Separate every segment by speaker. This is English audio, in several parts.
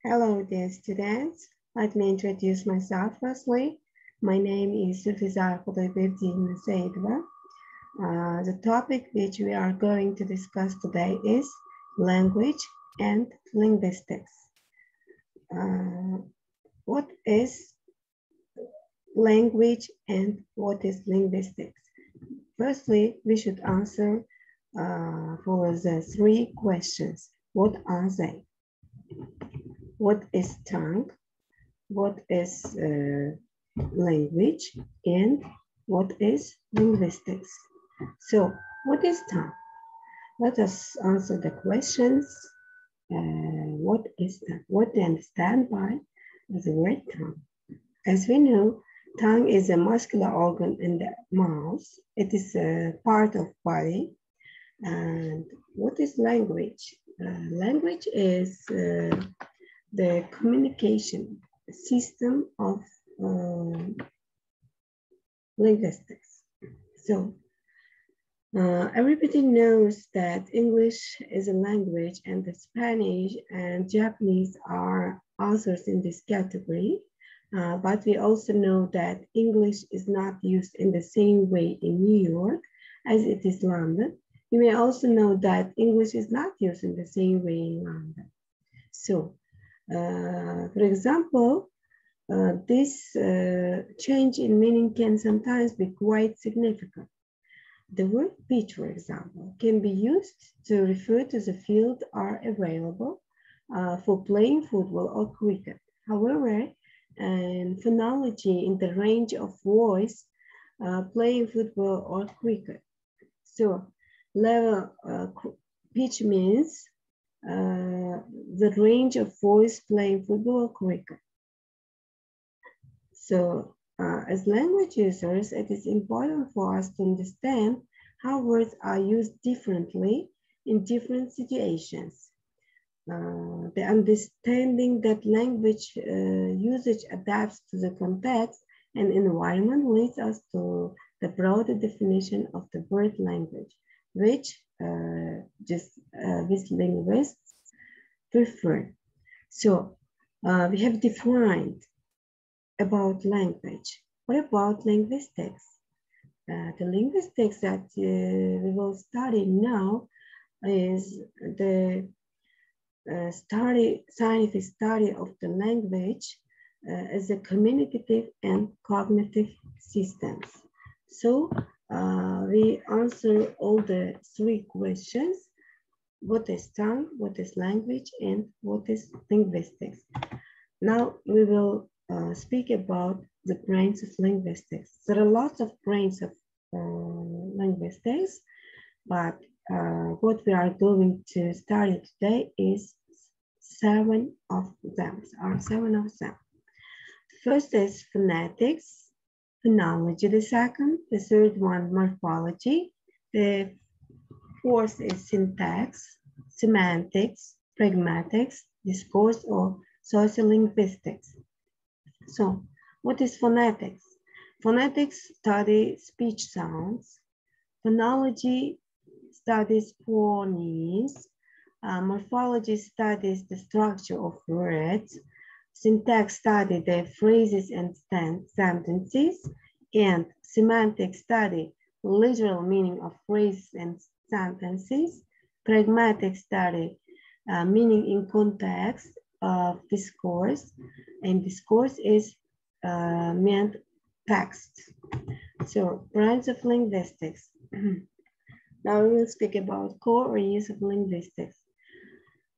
Speaker 1: Hello, dear students. Let me introduce myself firstly. My name is Saidova Z. The topic which we are going to discuss today is language and linguistics. What is language and what is linguistics? Firstly, we should answer for the three questions. What are they? What is tongue? What is language? And what is linguistics? So, what is tongue? Let us answer the questions. What is tongue? What do you understand by the word tongue? As we know, tongue is a muscular organ in the mouth. It is a part of body. And what is language? Language is the communication system of linguistics. So everybody knows that English is a language and the Spanish and Japanese are authors in this category. But we also know that English is not used in the same way in New York as it is London. You may also know that English is not used in the same way in London. So, for example, this change in meaning can sometimes be quite significant. The word beach, for example, can be used to refer to the fields are available for playing football or cricket. However, in phonology, in the range of voice, playing football or cricket. So, level pitch means the range of voice playing football or cricket. So, as language users, it is important for us to understand how words are used differently in different situations. The understanding that language usage adapts to the context and environment leads us to the broader definition of the word language, which these linguists prefer. So we have defined about language. What about linguistics? The linguistics that we will study now is the scientific study of the language as a communicative and cognitive systems. So we answer all the three questions. What is tongue, what is language, and what is linguistics? Now we will speak about the branch of linguistics. There are lots of branches of linguistics, but what we are going to study today is seven of them. First is phonetics, phonology the second, the third one morphology, the fourth is syntax, semantics, pragmatics, discourse or sociolinguistics. So, what is phonetics? Phonetics studies speech sounds. Phonology studies phonemes. Morphology studies the structure of words. Syntax studies the phrases and sentences. And semantics study the literal meaning of phrases and sentences. Pragmatic study meaning in context of discourse, and discourse is meant text. So, branch of linguistics. Now we will speak about core or use of linguistics.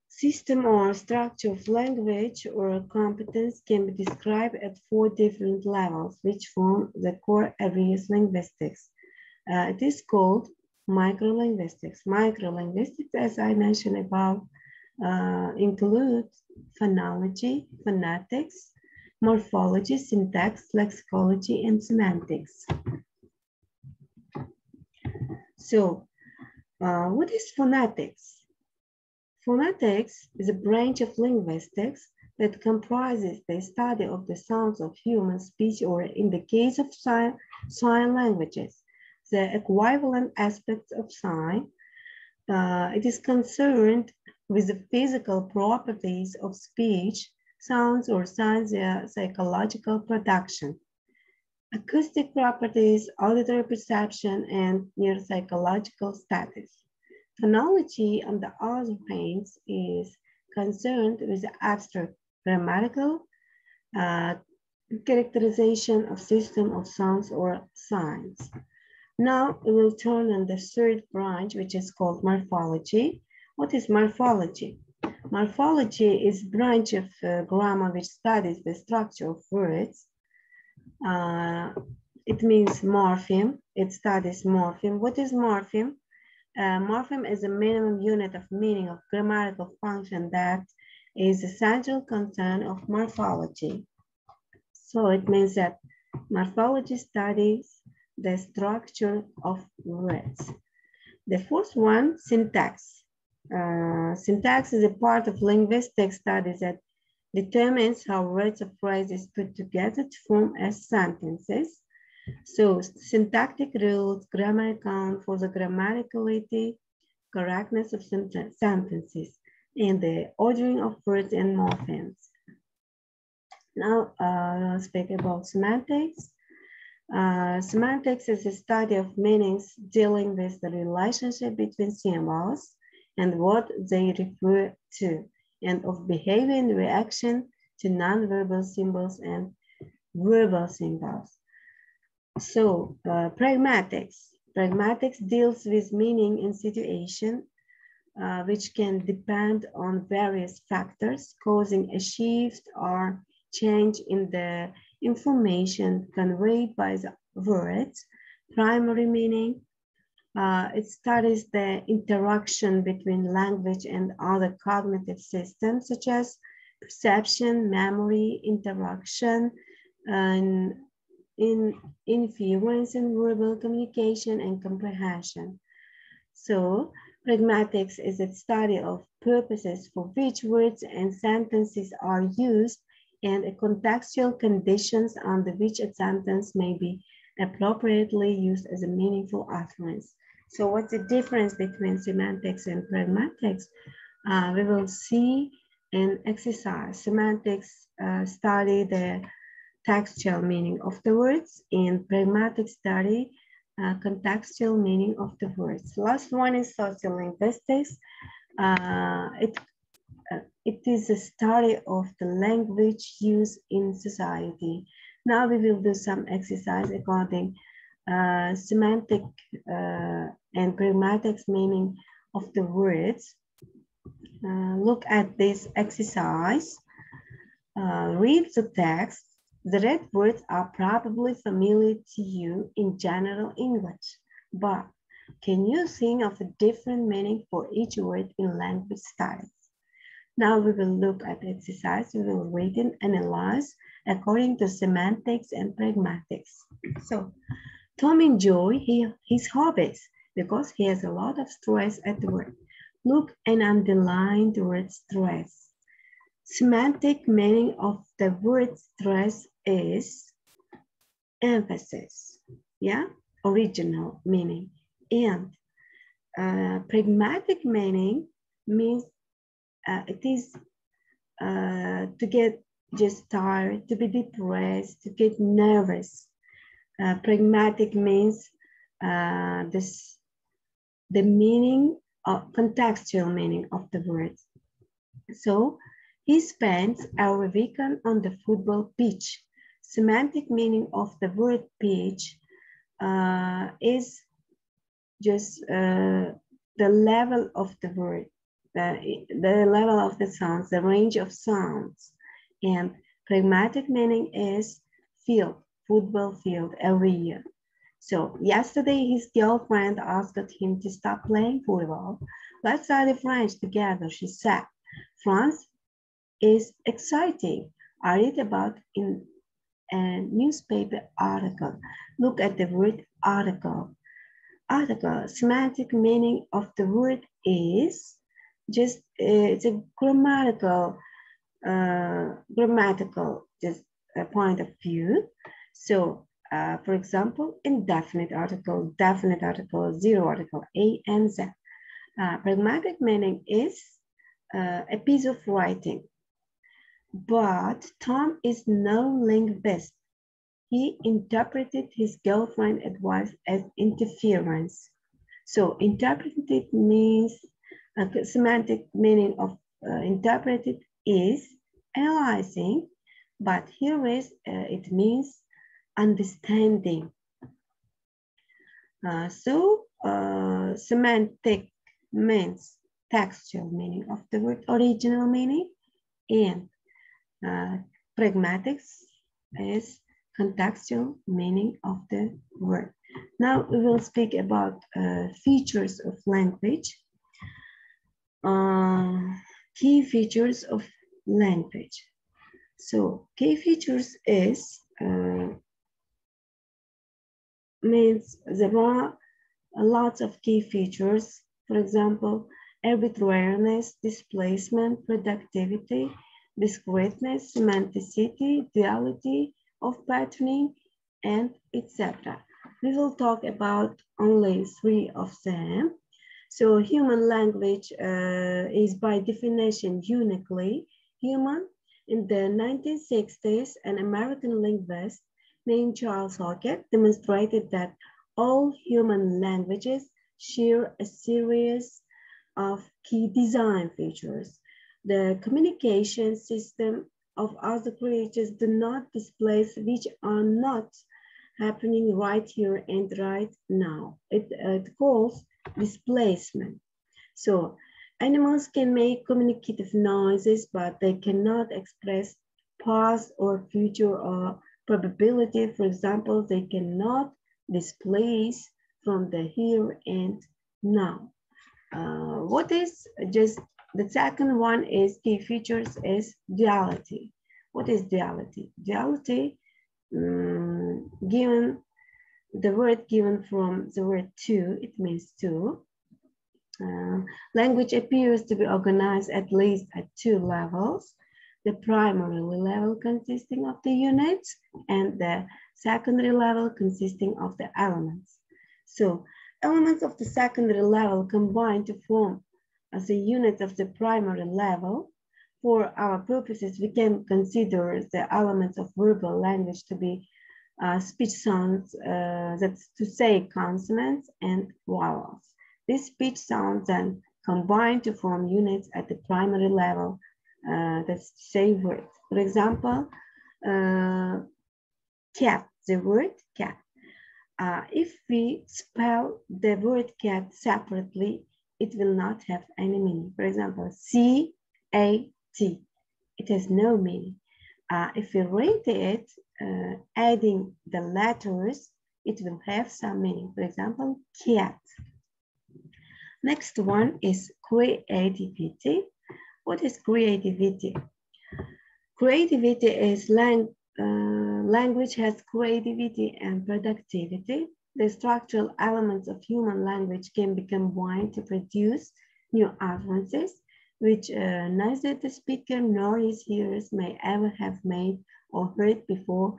Speaker 1: System or structure of language or competence can be described at 4 different levels, which form the core areas linguistics. It is called microlinguistics. Microlinguistics, as I mentioned above, include phonology, phonetics, morphology, syntax, lexicology, and semantics. So, what is phonetics? Phonetics is a branch of linguistics that comprises the study of the sounds of human speech, or in the case of sign languages, the equivalent aspects of sign. It is concerned with the physical properties of speech, sounds, or signs via psychological production. Acoustic properties, auditory perception, and neuropsychological status. Phonology, on the other hand, is concerned with the abstract grammatical characterization of system of sounds or signs. Now we will turn on the third branch, which is called morphology. What is morphology? Morphology is a branch of grammar which studies the structure of words. It means morpheme. It studies morpheme. What is morpheme? Morpheme is a minimum unit of meaning of grammatical function that is the central concern of morphology. So it means that morphology studies the structure of words. The fourth one, syntax. Syntax is a part of linguistic studies that determines how words or phrases put together to form as sentences. So syntactic rules, grammar account for the grammaticality, correctness of sentences, and the ordering of words and morphemes. Now I'll speak about semantics. Semantics is a study of meanings dealing with the relationship between symbols and what they refer to, and of behavior and reaction to nonverbal symbols and verbal symbols. So pragmatics. Pragmatics deals with meaning in situation which can depend on various factors, causing a shift or change in the information conveyed by the words. Primary meaning, it studies the interaction between language and other cognitive systems, such as perception, memory, interaction, and inference in verbal communication and comprehension. So, pragmatics is a study of purposes for which words and sentences are used and contextual conditions under which a sentence may be appropriately used as a meaningful utterance. So what's the difference between semantics and pragmatics? We will see in exercise. Semantics study the textual meaning of the words, and pragmatic study contextual meaning of the words. Last one is sociolinguistics. It is a study of the language used in society. Now we will do some exercise according semantic and pragmatic meaning of the words. Look at this exercise. Read the text. The red words are probably familiar to you in general English, but can you think of a different meaning for each word in language studies? Now we will look at the exercise. We will read and analyze according to semantics and pragmatics. So Tom enjoys his hobbies because he has a lot of stress at work. Look and underline the word stress. Semantic meaning of the word stress is emphasis, yeah, original meaning. And pragmatic meaning means it is to get just tired, to be depressed, to get nervous. Pragmatic means the meaning of contextual meaning of the words. So he spends our weekend on the football pitch. Semantic meaning of the word pitch is just the level of the word, the level of the sounds, the range of sounds. And pragmatic meaning is field, football field every year. So yesterday his girlfriend asked him to stop playing football. Let's study French together, she said. France is exciting. I read about in a newspaper article. Look at the word article. Article, semantic meaning of the word is just, it's a grammatical just a point of view. So for example, indefinite article, definite article, zero article, A and Z. Pragmatic meaning is a piece of writing. But Tom is no linguist. He interpreted his girlfriend's advice as interference. So interpreted means, semantic meaning of interpreted is analyzing, but here is, it means understanding. Semantic means textual meaning of the word, original meaning, and pragmatics is contextual meaning of the word. Now we will speak about features of language. Key features of language. So key features is means there are lots of key features. For example, arbitrariness, displacement, productivity, discreteness, semanticity, duality of patterning, and etc. We will talk about only 3 of them. So human language is by definition uniquely human. In the 1960s, an American linguist named Charles Hockett demonstrated that all human languages share a series of key design features. The communication system of other creatures do not displace which are not happening right here and right now. It calls displacement. So animals can make communicative noises, but they cannot express past or future or probability. For example, they cannot displace from the here and now. What is just the second one is key features is duality. What is duality? Duality, given the word given from the word two, it means two. Language appears to be organized at least at 2 levels. The primary level consisting of the units and the secondary level consisting of the elements. So elements of the secondary level combine to form as the units of the primary level. For our purposes, we can consider the elements of verbal language to be speech sounds, that's to say consonants and vowels. These speech sounds then combine to form units at the primary level, that's to say words. For example, cat, the word cat. If we spell the word cat separately, it will not have any meaning. For example, C-A-T, it has no meaning. If we read it, adding the letters, it will have some meaning. For example, cat. Next one is creativity. What is creativity? Creativity is language has creativity and productivity. The structural elements of human language can be combined to produce new utterances, which neither the speaker nor his hearers may ever have made or heard before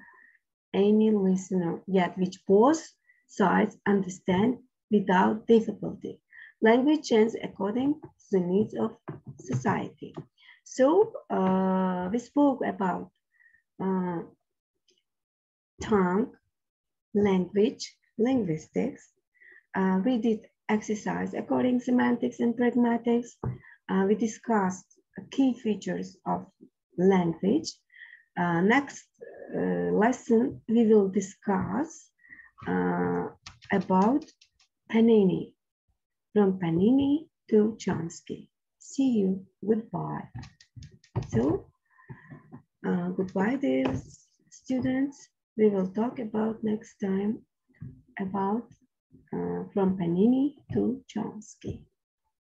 Speaker 1: any listener, yet which both sides understand without difficulty. Language changes according to the needs of society. So we spoke about tongue, language, linguistics. We did exercise according semantics and pragmatics. We discussed key features of language. Next lesson, we will discuss about Panini, from Panini to Chomsky. See you, goodbye. So, goodbye dear students. We will talk about next time about from Panini to Chomsky.